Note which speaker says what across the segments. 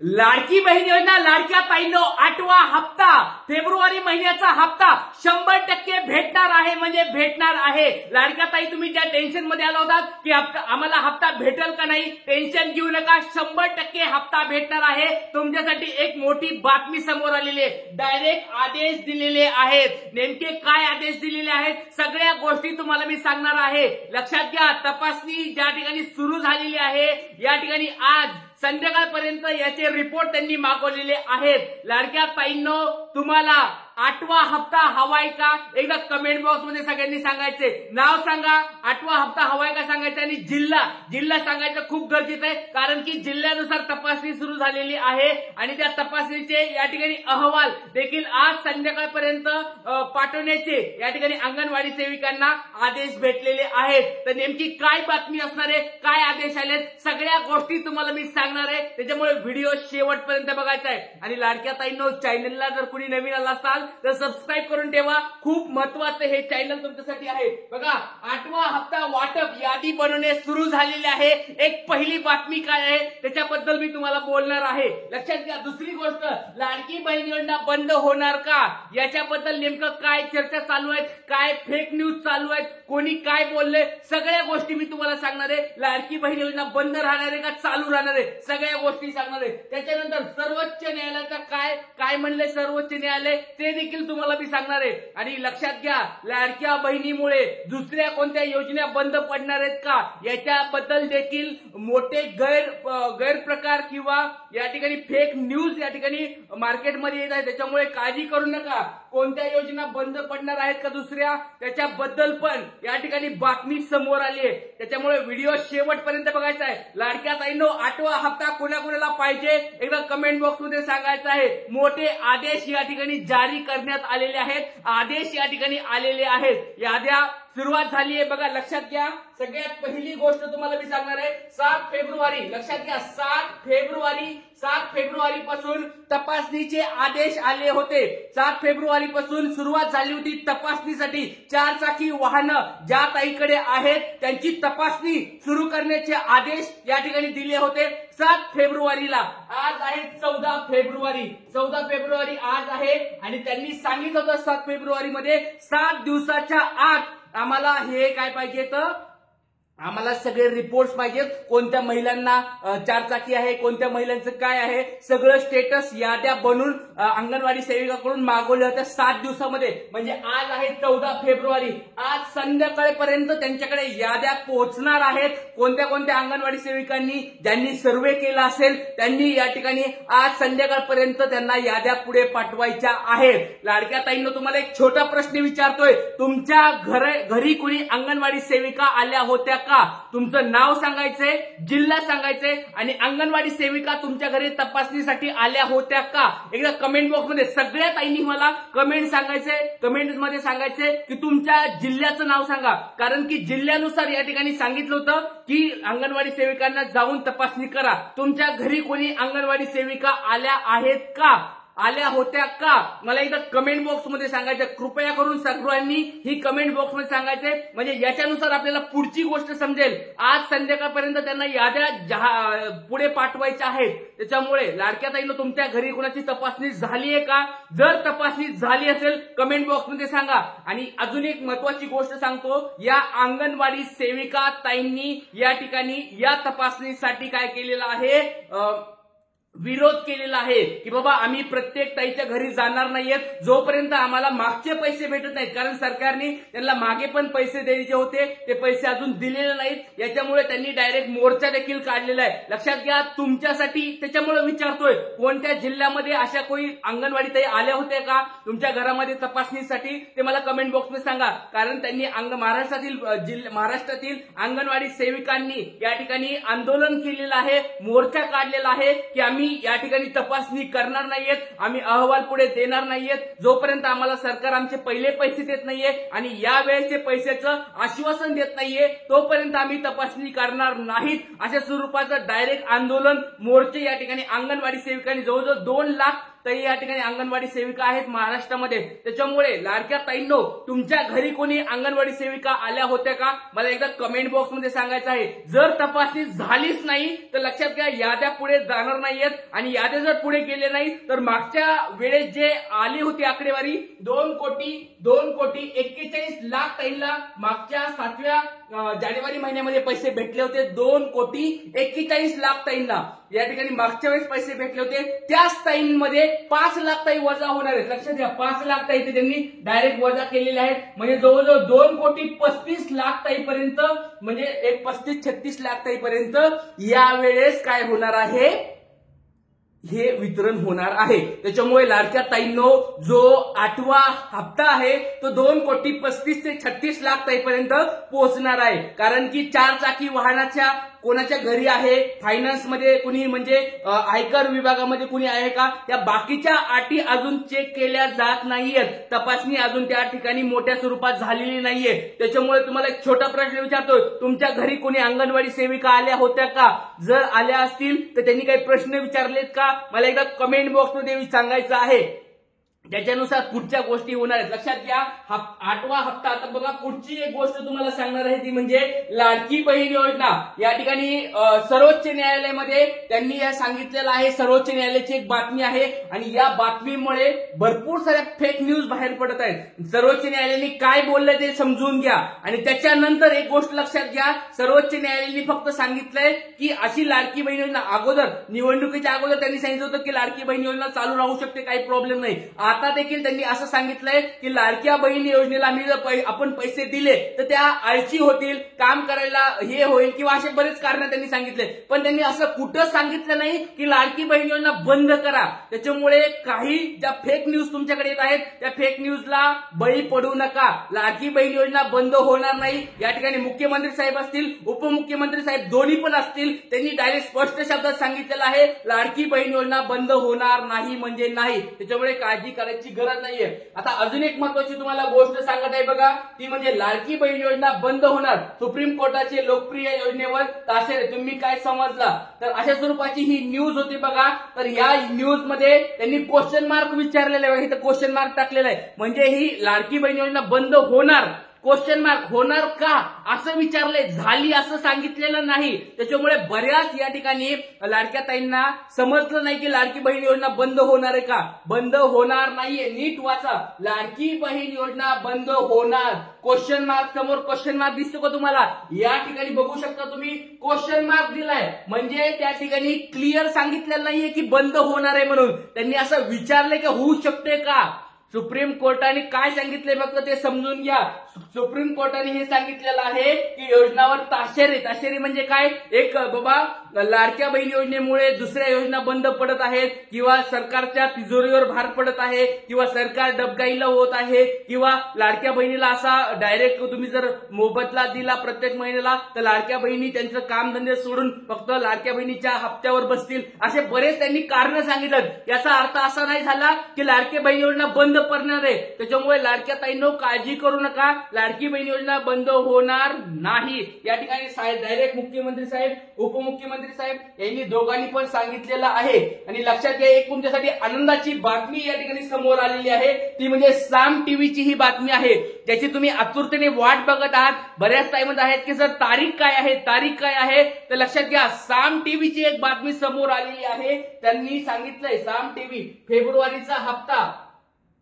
Speaker 1: लाडकी बहीण योजना लाडक्या ताईंनो 8वा हप्ता फेब्रुवारी महिन्याचा हप्ता 100% भेटणार आहे म्हणजे भेटणार आहे। लाडक्या ताई तुम्ही ज्या टेन्शन मध्ये आला होतात की आम्हाला हप्ता भेटेल का नाही, टेन्शन घेऊ नका, 100% हप्ता भेटणार आहे। तुमच्यासाठी एक मोठी बातमी समोर आलेली आहे, डायरेक्ट आदेश दिलेले आहेत। नेमके काय आदेश दिलेले आहेत सगळ्या गोष्टी तुम्हाला मी सांगणार आहे। लक्षात घ्या, तपासणी ज्या ठिकाणी सुरू झालेली आहे या ठिकाणी आज संध्याकाळपर्यंत याचे रिपोर्ट त्यांनी मागवलेले आहेत। लाडक्या ताईंनो तुम्हाला 8वा हप्ता हवाय का एकदा कमेंट बॉक्स मध्ये सगळ्यांनी सांगायचे, नाव सांगा, 8वा हप्ता हवाय का सांगायचं आणि जिल्हा सांगायचं खूप गरजेचं आहे, कारण की जिल्ह्यानुसार तपासणी सुरू झालेली आहे आणि त्या तपासणीचे या ठिकाणी अहवाल देखील आज संध्याकाळपर्यंत पाठवण्याचे या ठिकाणी अंगणवाडी सेविकांना आदेश भेटलेले आहेत। तर नेमकी काय बातमी असणार आहे, काय आदेश आले, सगळ्या गोष्टी तुम्हाला मी सांगणार आहे, त्याच्यामुळे व्हिडिओ शेवटपर्यंत बघायचा आहे। आणि लाडक्या ताईंनो चॅनलला जर कुणी नवीन आला असाल तर सबस्क्राईब करून ठेवा, खूप महत्त्वाचं हे चॅनल तुमच्यासाठी आहे। बघा 8वा हप्ता वाटप यादी बनवणे सुरू झालेले आहे। एक पहिली बातमी काय आहे त्याच्याबद्दल मी तुम्हाला बोलणार आहे। लक्षात घ्या, दुसरी गोष्ट लाडकी बहीण योजना बंद होणार का याच्याबद्दल नेमकं काय चर्चा चालू आहे, काय फेक न्यूज चालू आहेत, कोणी काय बोलले, सगळ्या गोष्टी मी तुम्हाला सांगणार आहे। लाडकी बहीण योजना बंद राहणार आहे का चालू राहणार आहे सगळ्या गोष्टी सांगणार आहे। त्याच्यानंतर सर्वोच्च न्यायालयाचा काय म्हणले सर्वोच्च न्यायालय ते देखील तुम्हाला मी सांगणार आहे। आणि लक्षात घ्या, लाडक्या बहिणीमुळे दुसऱ्या कोणत्या योजना बंद पडणार आहेत का याच्याबद्दल देखील मोठे गैरप्रकार किंवा या ठिकाणी फेक न्यूज या ठिकाणी मार्केटमध्ये येत आहे, त्याच्यामुळे काळजी करू नका। कोणत्या योजना बंद पडणार आहेत का दुसऱ्या त्याच्याबद्दल पण या ठिकाणी बातमी समोर आली आहे, त्याच्यामुळे व्हिडिओ शेवटपर्यंत बघायचा आहे। लाडक्या ताईंनो 8वा हप्ता कोणाकोणाला पाहिजे एकदा कमेंट बॉक्स मध्ये सांगायचं आहे। मोठे आदेश या ठिकाणी जारी करण्यात आलेले आहेत, आदेश या ठिकाणी आलेले आहेत, याद्या सुरुवात झाली आहे। बघा लक्षात घ्या, सगळ्यात पहिली गोष्ट तुम्हाला मी सांगणार आहे 7 फेब्रुवारी, लक्षात घ्या 7 फेब्रुवारी पासून तपासणीचे आदेश आले होते। 7 फेब्रुवारी पासून सुरुवात झाली होती तपासणीसाठी। 4 चाकी वाहनं ज्या ताईकडे आहेत त्यांची तपासणी सुरू करण्याचे आदेश या ठिकाणी दिले होते 7 फेब्रुवारीला। आज आहे 14 फेब्रुवारी आज आहे आणि त्यांनी सांगितलं होतं 7 फेब्रुवारी मध्ये 7 दिवसाच्या आत आम्हाला हे काय पाहिजे तर आम्हाला सगळे रिपोर्ट्स पाहिजेत, कोणत्या महिलांना 4 चाकी आहे, कोणत्या महिलांचं काय आहे, सगळं स्टेटस याद्या बनवून अंगणवाडी सेविकाकडून मागवल्या होत्या 7 दिवसामध्ये। म्हणजे आज आहे 14 फेब्रुवारी, आज संध्याकाळपर्यंत त्यांच्याकडे याद्या पोहोचणार आहेत। कोणत्या कोणत्या अंगणवाडी सेविकांनी ज्यांनी सर्वे केला असेल त्यांनी या ठिकाणी आज संध्याकाळपर्यंत त्यांना याद्या पुढे पाठवायच्या आहेत। लाडक्या ताईंनो तुम्हाला एक छोटा प्रश्न विचारतोय, तुमच्या घरी कुणी अंगणवाडी सेविका आल्या होत्या का? तुमचं नाव सांगायचंय, जिल्हा सांगायचंय आणि अंगणवाडी सेविका तुमच्या घरी तपासणीसाठी आल्या होत्या का एकदा कमेंट बॉक्स मध्ये सगळ्या ताईंनी मला कमेंट मध्ये सांगायचंय की तुमच्या जिल्ह्याचं नाव सांगा, कारण की जिल्ह्यानुसार या ठिकाणी सांगितलं होतं की अंगणवाडी सेविकांना जाऊन तपासणी करा। तुमच्या घरी कोणी अंगणवाडी सेविका आल्या आहेत का, आल्या होत्या का, मला एकदा कमेंट बॉक्स मध्ये सांगायचं। कृपया करून सर्वांनी ही कमेंट बॉक्स मध्ये सांगायचंय, म्हणजे याच्यानुसार आपल्याला पुढची गोष्ट समजेल। आज संध्याकाळपर्यंत त्यांना याद्या पुढे पाठवायच्या आहेत, त्याच्यामुळे लाडक्या ताईंनो तुमच्या घरी कोणाची तपासणी झाली आहे का, जर तपासणी झाली असेल कमेंट बॉक्स मध्ये सांगा। आणि अजून एक महत्वाची गोष्ट सांगतो, या अंगणवाडी सेविका ताईंनी या ठिकाणी या तपासणीसाठी काय केलेलं आहे, विरोध केलेला आहे की बाबा आम्ही प्रत्येक ताईच्या घरी जाणार नाहीयेत जोपर्यंत आम्हाला मागचे पैसे भेटत नाहीत, कारण सरकारने त्यांना मागे पण पैसे द्यायचे होते, ते पैसे अजून दिलेले नाहीत, याच्यामुळे त्यांनी डायरेक्ट मोर्चा देखील काढलेला आहे। लक्षात घ्या, तुमच्यासाठी त्याच्यामुळे विचारतोय कोणत्या जिल्ह्यामध्ये अशा कोणी अंगणवाडी ताई आल्या होत्या का तुमच्या घरामध्ये तपासणीसाठी, ते मला कमेंट बॉक्स मध्ये सांगा, कारण त्यांनी महाराष्ट्रातील अंगणवाडी सेविकांनी या ठिकाणी आंदोलन केलेलं आहे, मोर्चा काढलेला आहे की आम्ही या ठिकाणी तपासणी करणार नाहीयेत, आम्ही अहवाल पुढे देणार नाहीयेत जोपर्यंत आम्हाला सरकार आमचे पहिले पैसे देत नाहीये आणि या वेळेचे पैशाचं आश्वासन देत नाहीये तोपर्यंत आम्ही तपासणी करणार नाहीत, अशा स्वरूपाचं डायरेक्ट आंदोलन मोर्चे या ठिकाणी अंगणवाडी सेविकांनी जवळजवळ 2 लाख ताई या ठिकाणी अंगणवाडी सेविका आहेत महाराष्ट्रामध्ये. त्याच्यामुळे लाडक्या ताईंनो, तुमच्या घरी कोणी अंगणवाडी सेविका आल्या होत्या का? मला एकदा कमेंट बॉक्समध्ये सांगायचं आहे. जर तपासणी झालीच नाही तर लक्षात घ्या, याद्या पुढे जाणार नाहीयेत. आणि याद्या जर पुढे गेले नाही तर मागच्या वेळेस जे आली होती आकडेवारी 2,41,41 ताईंना मागच्या 7व्या जानेवारी महिन्यामध्ये पैसे भेटले होते. 2,41,41 ताईंना या ठिकाणी मागच्या वेळेस पैसे भेटले होते. त्याच ताईंमध्ये 5,00,000 ताई वजा होणार आहेत. लक्षात घ्या, 5,00,000 ताई त्यांनी डायरेक्ट वजा केलेले आहेत. म्हणजे जवळजवळ 2,35,00,000 ताईपर्यंत, म्हणजे एक 35-36 ताईपर्यंत यावेळेस काय होणार आहे, हे वितरण होणार आहे. त्याच्यामुळे लाडक्या ताईंनो, जो 8वा हप्ता आहे तो 2,35,00,000 ते 36,00,000 ताईपर्यंत पोहोचणार आहे. कारण की 4 चाकी वाहनाच्या कोणाच्या घरी आहे, फायनान्समध्ये कुणी, म्हणजे आयकर विभागामध्ये कुणी आहे का, त्या बाकीच्या अटी अजून चेक केल्या जात नाहीयेत. तपासणी अजून त्या ठिकाणी मोठ्या स्वरूपात झालेली नाहीये. त्याच्यामुळे तुम्हाला एक छोटा प्रश्न विचारतोय, तुमच्या घरी कोणी अंगणवाडी सेविका आल्या होत्या का? जर आल्या असतील तर त्यांनी काही प्रश्न विचारलेत का? मला एकदा कमेंट बॉक्समध्ये सांगायचं आहे. त्याच्यानुसार पुढच्या गोष्टी होणार आहेत. लक्षात घ्या, 8वा हप्ता. आता बघा, पुढची एक गोष्ट तुम्हाला सांगणार आहे ती म्हणजे लाडकी बहीण योजना. या ठिकाणी सर्वोच्च न्यायालयामध्ये त्यांनी या सांगितलेलं आहे. सर्वोच्च न्यायालयाची एक बातमी आहे आणि या बातमीमुळे भरपूर साऱ्या फेक न्यूज बाहेर पडत आहेत. सर्वोच्च न्यायालयाने काय बोललं ते समजून घ्या. आणि त्याच्यानंतर एक गोष्ट लक्षात घ्या, सर्वोच्च न्यायालयाने फक्त सांगितलंय की अशी लाडकी बहीण योजना अगोदर, निवडणुकीच्या अगोदर त्यांनी सांगितलं होतं की लाडकी बहीण योजना चालू राहू शकते, काही प्रॉब्लेम नाही. आता देखील त्यांनी असं सांगितलंय की लाडक्या बहीण योजनेला आम्ही जर आपण पैसे दिले तर त्या आळशी होतील, काम करायला हे होईल, किंवा असे बरेच कारण त्यांनी सांगितले. पण त्यांनी असं कुठं सांगितलं नाही की लाडकी बहीण योजना बंद करा. त्याच्यामुळे काही ज्या फेक न्यूज तुमच्याकडे येत आहेत त्या फेक न्यूजला बळी पडू नका. लाडकी बहीण योजना बंद होणार नाही. या ठिकाणी मुख्यमंत्री साहेब असतील, उपमुख्यमंत्री साहेब दोन्ही पण असतील, त्यांनी डायरेक्ट स्पष्ट शब्दात सांगितलेलं आहे लाडकी बहीण योजना बंद होणार नाही म्हणजे नाही. त्याच्यामुळे काळजी करायची गरज नाहीये. आता अजून एक महत्वाची तुम्हाला गोष्ट सांगत आहे बघा, ती म्हणजे लाडकी बहीण योजना बंद होणार. सुप्रीम कोर्टाचे लोकप्रिय योजनेवर ताशेरे. तुम्ही काय समजला? तर अशा स्वरूपाची ही न्यूज होती बघा. तर या न्यूज मध्ये त्यांनी क्वेश्चन मार्क विचारलेला आहे, इथं क्वेश्चन मार्क टाकलेला आहे. म्हणजे ही लाडकी बहीण योजना बंद होणार, क्वेश्चन मार्क, होणार का असं विचारलंय, झाली असं सांगितलेलं नाही. त्याच्यामुळे बऱ्याच या ठिकाणी लाडक्या ताईंना समजलं नाही की लाडकी बहीण योजना बंद होणार आहे का. बंद होणार नाहीये, नीट वाचा. लाडकी बहीण योजना बंद होणार. क्वेश्चन मार्क समोर क्वेश्चन मार्क दिसतो का तुम्हाला? या ठिकाणी बघू शकता तुम्ही, क्वेश्चन मार्क दिलाय. म्हणजे त्या ठिकाणी क्लिअर सांगितलेलं नाहीये की बंद होणार आहे म्हणून. त्यांनी असं विचारलंय की होऊ शकते का. सुप्रीम कोर्टाने काय सांगितले फक्त ते समजून घ्या. सुप्रीम कोर्टाने हे सांगितलेलं आहे की योजनावर ताशेरे म्हणजे काय, एक बाबा लाडक्या बहीण योजनेमुळे दुसऱ्या योजना बंद पडत आहेत, किंवा सरकारच्या तिजोरीवर भार पडत आहे, किंवा सरकार डबघाईला होत आहे, किंवा लाडक्या बहिणीला असा डायरेक्ट तुम्ही जर मोबदला दिला प्रत्येक महिन्याला तर लाडक्या बहिणी त्यांचं कामधंदे सोडून फक्त लाडक्या बहिणीच्या हप्त्यावर बसतील. असे बरेच त्यांनी कारण सांगितलं. याचा अर्थ असा नाही झाला की लाडकी बहीण योजना बंद पडणार आहे. त्याच्यामुळे लाडक्या ताईंनो काळजी करू नका, लाडकी बहीण योजना बंद होणार नाही. या ठिकाणी डायरेक्ट मुख्यमंत्री साहेब, उपमुख्यमंत्री साहेब यांनी दोघांनी पण सांगितलेलं आहे. आणि लक्षात घ्या, एक तुमच्यासाठी आनंदाची बातमी या ठिकाणी समोर आलेली आहे, ती म्हणजे साम टीव्हीची ही बातमी आहे, ज्याची तुम्ही आतुरतेने वाट बघत आहात. बऱ्याच टाइम आहेत की सर तारीख काय आहे, तारीख काय आहे. तर लक्षात घ्या, साम टीव्हीची एक बातमी समोर आलेली आहे. त्यांनी सांगितलंय साम टीव्ही फेब्रुवारीचा हप्ता,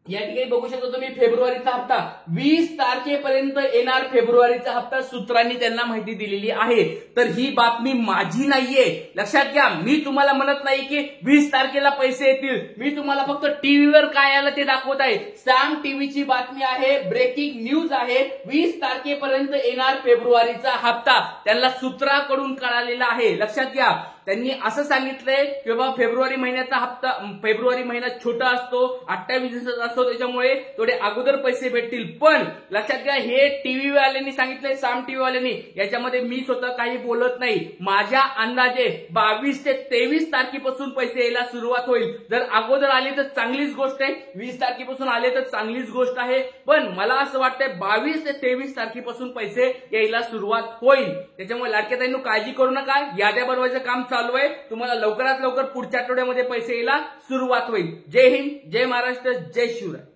Speaker 1: या ठिकाणी बघू शकता तुम्ही, फेब्रुवारीचा हप्ता 20 तारखेपर्यंत येणार. फेब्रुवारीचा हप्ता सूत्रांनी त्यांना माहिती दिलेली आहे. तर ही बातमी माझी नाहीये, लक्षात घ्या. मी तुम्हाला म्हणत नाही की 20 तारखेला पैसे येतील. मी तुम्हाला फक्त टीव्हीवर काय आलं ते दाखवत आहे. साम टीव्हीची बातमी आहे, ब्रेकिंग न्यूज आहे. 20 तारखेपर्यंत येणार फेब्रुवारीचा हप्ता, त्यांना सूत्राकडून कळालेला आहे. लक्षात घ्या, त्यांनी असं सांगितलंय की बाबा फेब्रुवारी महिन्याचा हप्ता, फेब्रुवारी महिना छोटा असतो, 28 दिवसाचा असतो, त्याच्यामुळे थोडे अगोदर पैसे भेटतील. पण लक्षात घ्या, हे टीव्ही वाल्यांनी सांगितलंय, साम टीव्ही वाल्यांनी. याच्यामध्ये मी स्वतः काही बोलत नाही. माझ्या अंदाजे 22 ते 23 तारखेपासून पैसे यायला सुरुवात होईल. जर अगोदर आले तर चांगलीच गोष्ट आहे, 20 तारखेपासून आले तर चांगलीच गोष्ट आहे. पण मला असं वाटतंय 22 ते 23 तारखेपासून पैसे यायला सुरुवात होईल. त्याच्यामुळे लाडक्या ताईंनो काळजी करू नका, याद्या बनवायचं काम चालू आहे. तुम्हाला लवकरात लवकर पुढच्या आठवड्यामध्ये पैसे यायला सुरुवात होईल. जय हिंद, जय महाराष्ट्र, जय शिवराय.